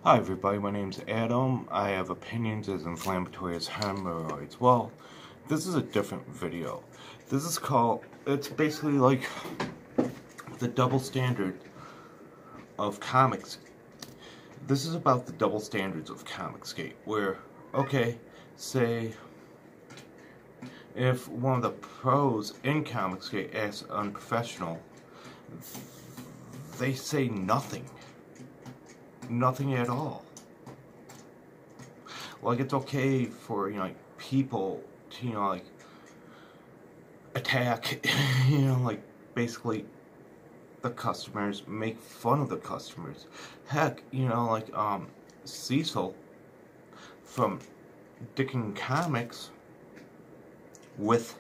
Hi everybody, my name's Adam. I have opinions as inflammatory as hemorrhoids. Well, this is a different video. This is called, it's basically like the double standard of comics. This is about the double standards of Comicsgate, where, okay, say, if one of the pros in Comicsgate acts unprofessional, they say nothing. Nothing at all. Like, it's okay for, like, people to, like, attack, like, basically the customers, make fun of the customers. Heck, like, Cecil from Dickin Comics with,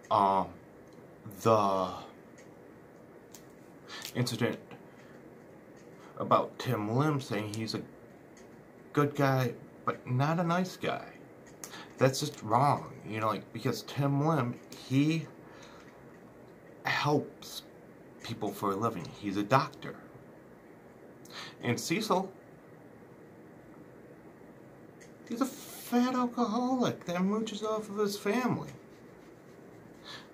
the incident about Tim Lim saying he's a good guy, but not a nice guy. That's just wrong, like, because Tim Lim, he helps people for a living. He's a doctor. And Cecil, he's a fat alcoholic that mooches off of his family.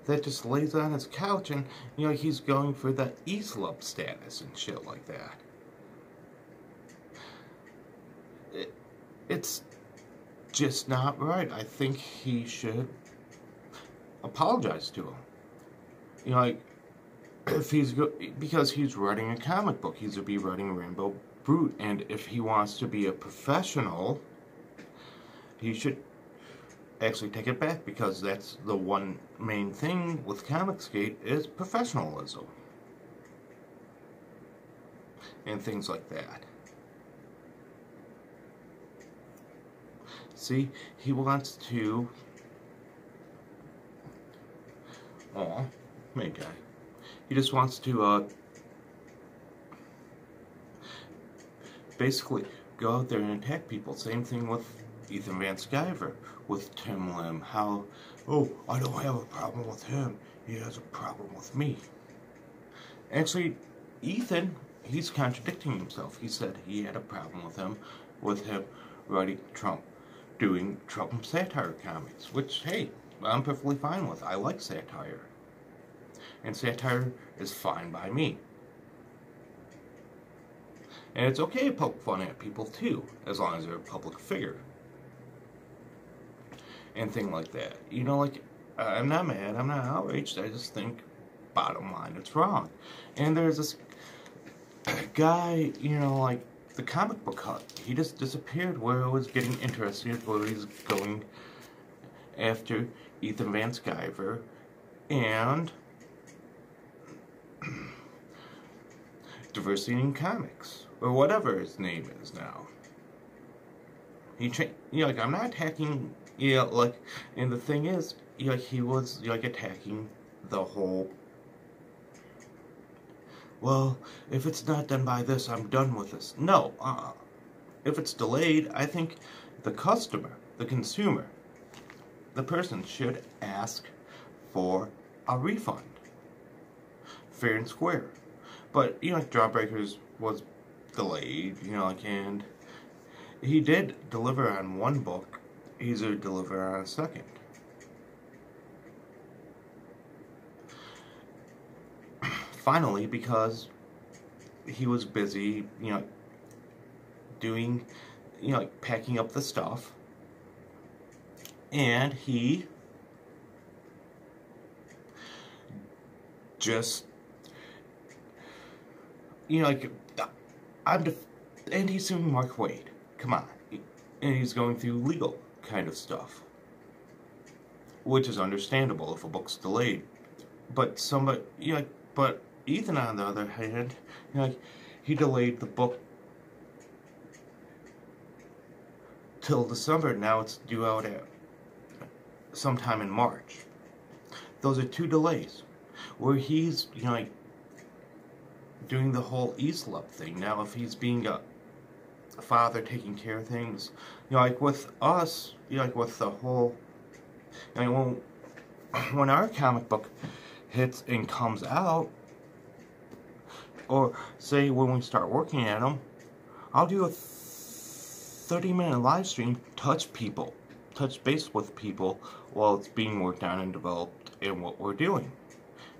That just lays on his couch and, he's going for the E-Slub status and shit like that. It's just not right. I think he should apologize to him. Like, if he's because he's writing a comic book, he's to be writing Rainbow Brute, and if he wants to be a professional, he should actually take it back, because that's the one main thing with Comicsgate is professionalism and things like that. See, he wants to... Aw, main guy. He just wants to, basically go out there and attack people. Same thing with Ethan Van Sciver, with Tim Lim. How, oh, I don't have a problem with him. He has a problem with me. Actually, Ethan, he's contradicting himself. He said he had a problem with him writing Trump, doing Trump satire comics, which, hey, I'm perfectly fine with. I like satire. And satire is fine by me. And it's okay to poke fun at people too, as long as they're a public figure. And things like that. Like, I'm not mad, I'm not outraged, I just think, bottom line, it's wrong. And there's this guy, like, the comic book hut, he just disappeared where it was getting interesting, where he's going after Ethan Van Sciver and Diversity in Comics, or whatever his name is now. Like, I'm not attacking, like, and the thing is, like, he was, like, attacking the whole, well, if it's not done by this, I'm done with this. No, if it's delayed, I think the customer, the consumer, the person should ask for a refund. Fair and square. But, like, Jawbreakers was delayed, like, and he did deliver on one book. He's going to deliver on a second. Finally, because he was busy, doing, like, packing up the stuff, and he just, like, and he's suing Mark Waid. Come on. And he's going through legal kind of stuff, which is understandable if a book's delayed. But somebody, but Ethan, on the other hand, like, he delayed the book till December. Now it's due out at sometime in March. Those are 2 delays, where he's, like, doing the whole E-Slub thing. Now, if he's being a father, taking care of things, like with us, like with the whole, when our comic book hits and comes out, or say when we start working at them, I'll do a 30-minute live stream, touch base with people while it's being worked on and developed and what we're doing.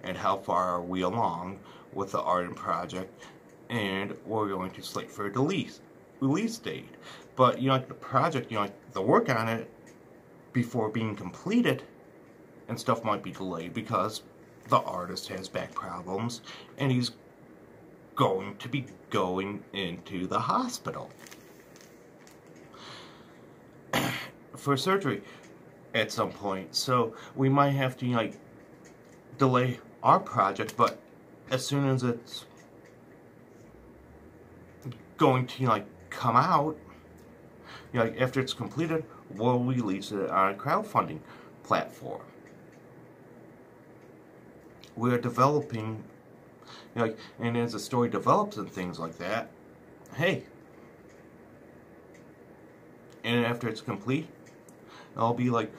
And how far are we along with the art and project, and we're going to slate for a release date. But, you know, like the project, you know, like the work on it before being completed and stuff might be delayed because the artist has back problems and he's going to be going into the hospital for surgery at some point. So we might have to, like, delay our project, but as soon as it's going to, like, come out, you know, like, after it's completed, we'll release it on a crowdfunding platform. We're developing, you know, like, and as the story develops and things like that, hey, and after it's complete, it'll be, like,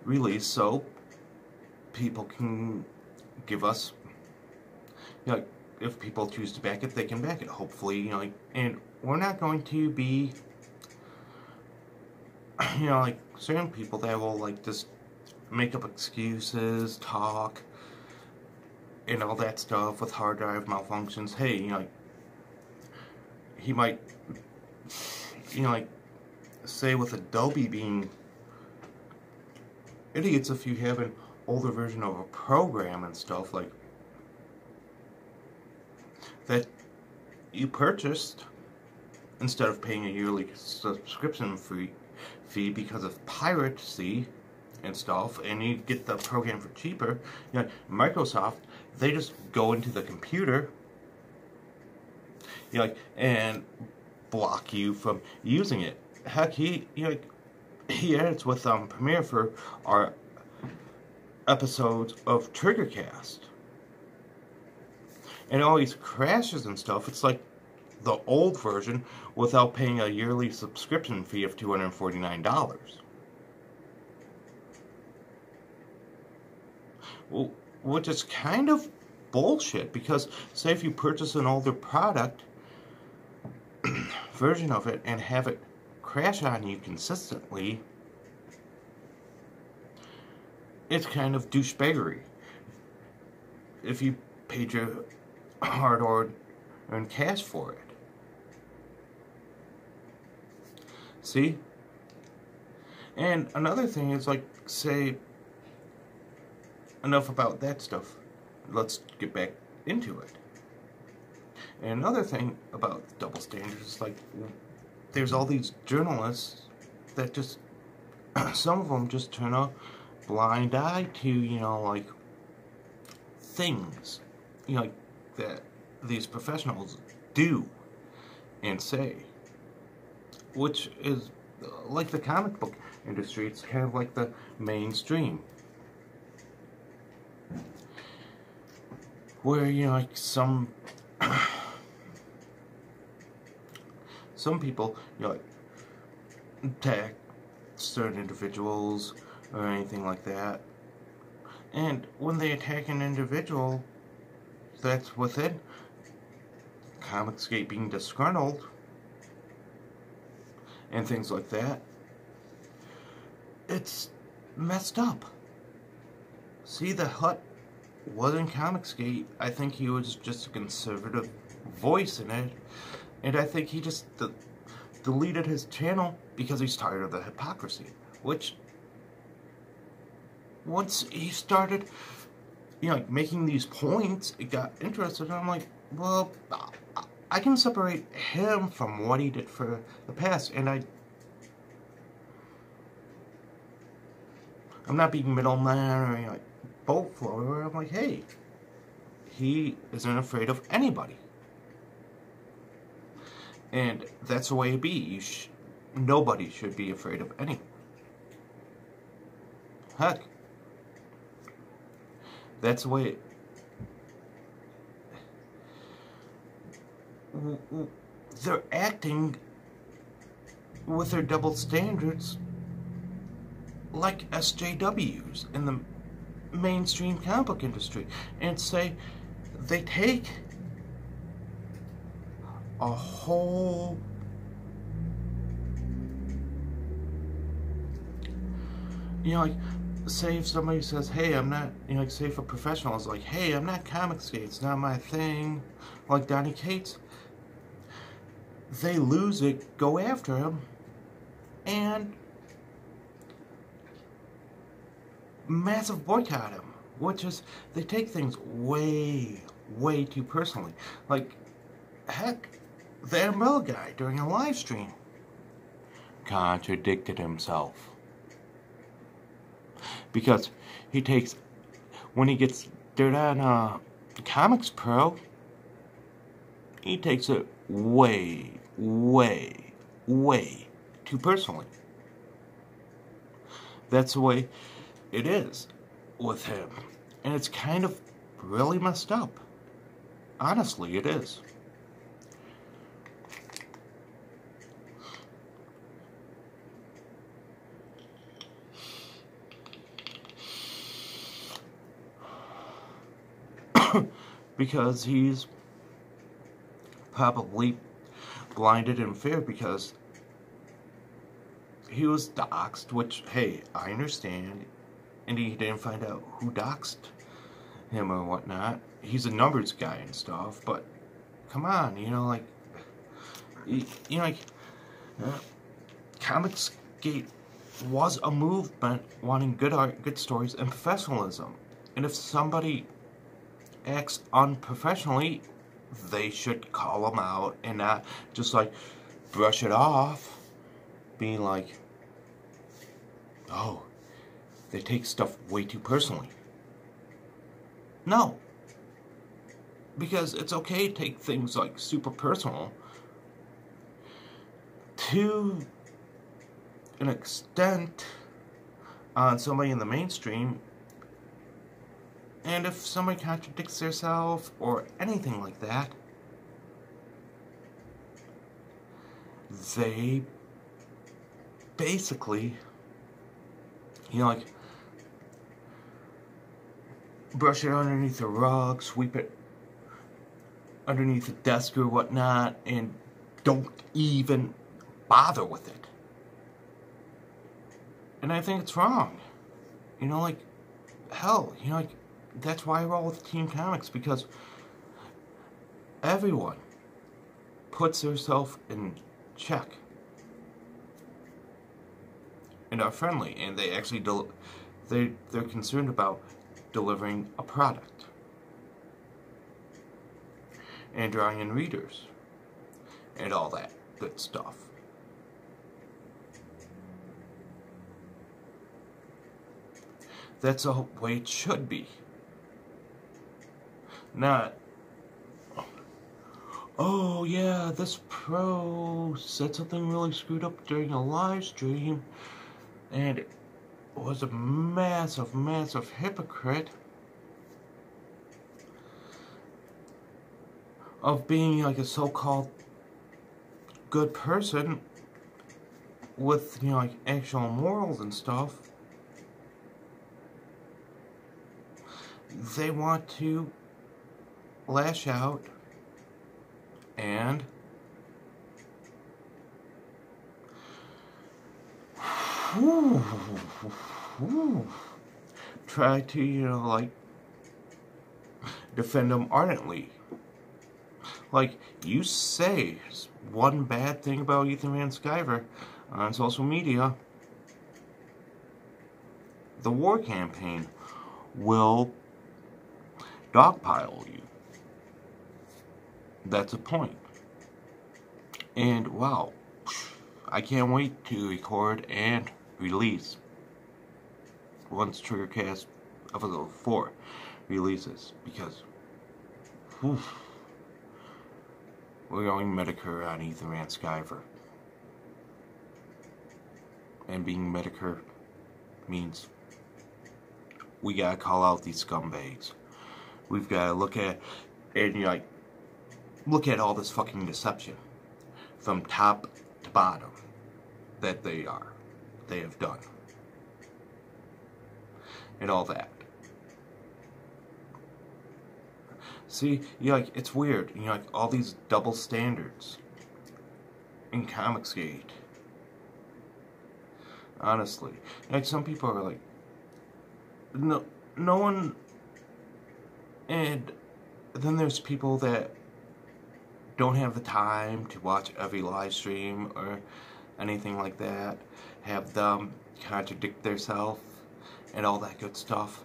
released so people can give us, you know, like, if people choose to back it, they can back it, hopefully, you know, like, and we're not going to be, you know, like, certain people that will, like, just make up excuses, talk, and all that stuff with hard drive malfunctions. Hey, you know, like, he might, you know, like, say with Adobe being idiots if you have an older version of a program and stuff, like, that you purchased instead of paying a yearly subscription fee because of piracy and stuff, and you get the program for cheaper. You know, Microsoft, they just go into the computer, you know, like, and block you from using it. Heck, he edits with Premiere for our episodes of TriggerCast, and it always crashes and stuff. It's like the old version without paying a yearly subscription fee of $249. Well, which is kind of bullshit, because say if you purchase an older product version of it and have it crash on you consistently, it's kind of douchebaggery. If you paid your hard-earned cash for it. See? And another thing is, like, say, enough about that stuff. Let's get back into it. And another thing about double standards is, like, there's all these journalists that just, some of them just turn a blind eye to, you know, like, things, you know, like, that these professionals do and say, which is like the comic book industry. It's kind of like the mainstream, where, you know, like, some people, you know, like, attack certain individuals or anything like that, and when they attack an individual that's within Comicsgate being disgruntled and things like that, it's messed up. See, the Hut wasn't Comicsgate. I think he was just a conservative voice in it, and I think he just deleted his channel because he's tired of the hypocrisy, which, once he started, you know, like, making these points, it got interested, and I'm like, well, I can separate him from what he did for the past, and I'm not being middleman or, you know, like, boat floater. I'm like, hey, he isn't afraid of anybody, and that's the way it be. Nobody should be afraid of anyone. Heck, that's the way they're acting with their double standards like SJWs in the mainstream comic book industry, and say they take a whole like, say if somebody says, hey, I'm not, like, say if a professional is like, hey, I'm not comics gay, it's not my thing, like Donny Cates, they lose it, go after him, and massive boycott him, which is, they take things way, way too personally. Like, heck, the Umbrella guy during a live stream contradicted himself. Because he takes, when he gets dirt on Comics Pro, he takes it way, way, way too personally. That's the way it is with him. And it's kind of really messed up. Honestly, it is. Because he's probably blinded in fear because he was doxxed, which, hey, I understand, and he didn't find out who doxxed him or whatnot. He's a numbers guy and stuff, but come on, like, Comicsgate was a movement wanting good art, good stories, and professionalism. And if somebody acts unprofessionally, they should call them out and not just like brush it off, being like, oh, they take stuff way too personally. No, because it's okay to take things like super personal to an extent on somebody in the mainstream. And if somebody contradicts themselves or anything like that, they basically, like, brush it underneath the rug, sweep it underneath the desk or whatnot, and don't even bother with it. And I think it's wrong. Like, hell, like, that's why I roll with Team Comics, because everyone puts themselves in check and are friendly, and they actually they're concerned about delivering a product and drawing in readers and all that good stuff. That's the way it should be. Not, oh yeah, this pro said something really screwed up during a live stream and was a massive, massive hypocrite of being like a so-called good person with, like, actual morals and stuff. They want to lash out and try to, like, defend them ardently. Like, you say one bad thing about Ethan Van Sciver on social media, the war campaign will dogpile you. That's the point. And wow, I can't wait to record and release once Triggercast episode 4 releases, because we're going Medicare on Ethan Van Sciver. And being Medicare means we gotta call out these scumbags. We've gotta look at, and like, look at all this fucking deception from top to bottom that they have done. And all that. See, you like, it's weird. You know, like, all these double standards in Comicsgate. Honestly. Like, some people are like, no one, and then there's people that don't have the time to watch every live stream or anything like that, have them contradict themselves and all that good stuff.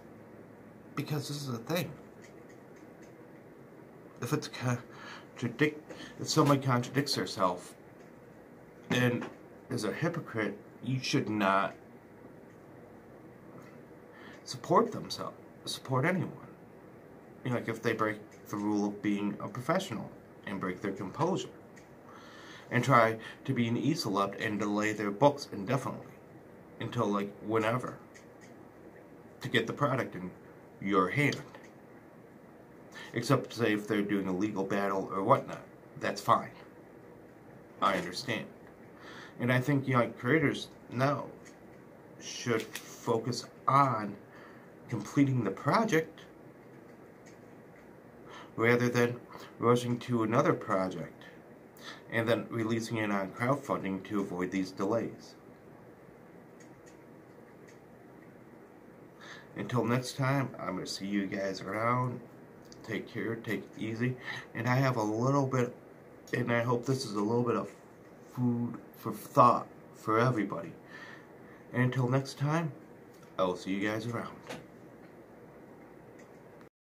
Because this is the thing. If somebody contradicts themselves and is a hypocrite, you should not support anyone. You know, like if they break the rule of being a professional and break their composure and try to be an e-celeb and delay their books indefinitely until like whenever to get the product in your hand. Except, say, if they're doing a legal battle or whatnot. That's fine. I understand. And I think, you know, like, creators now should focus on completing the project rather than rushing to another project and then releasing it on crowdfunding to avoid these delays. Until next time, I'm going to see you guys around. Take care, take it easy, and I have a little bit, and I hope this is a little bit of food for thought for everybody. And until next time, I will see you guys around.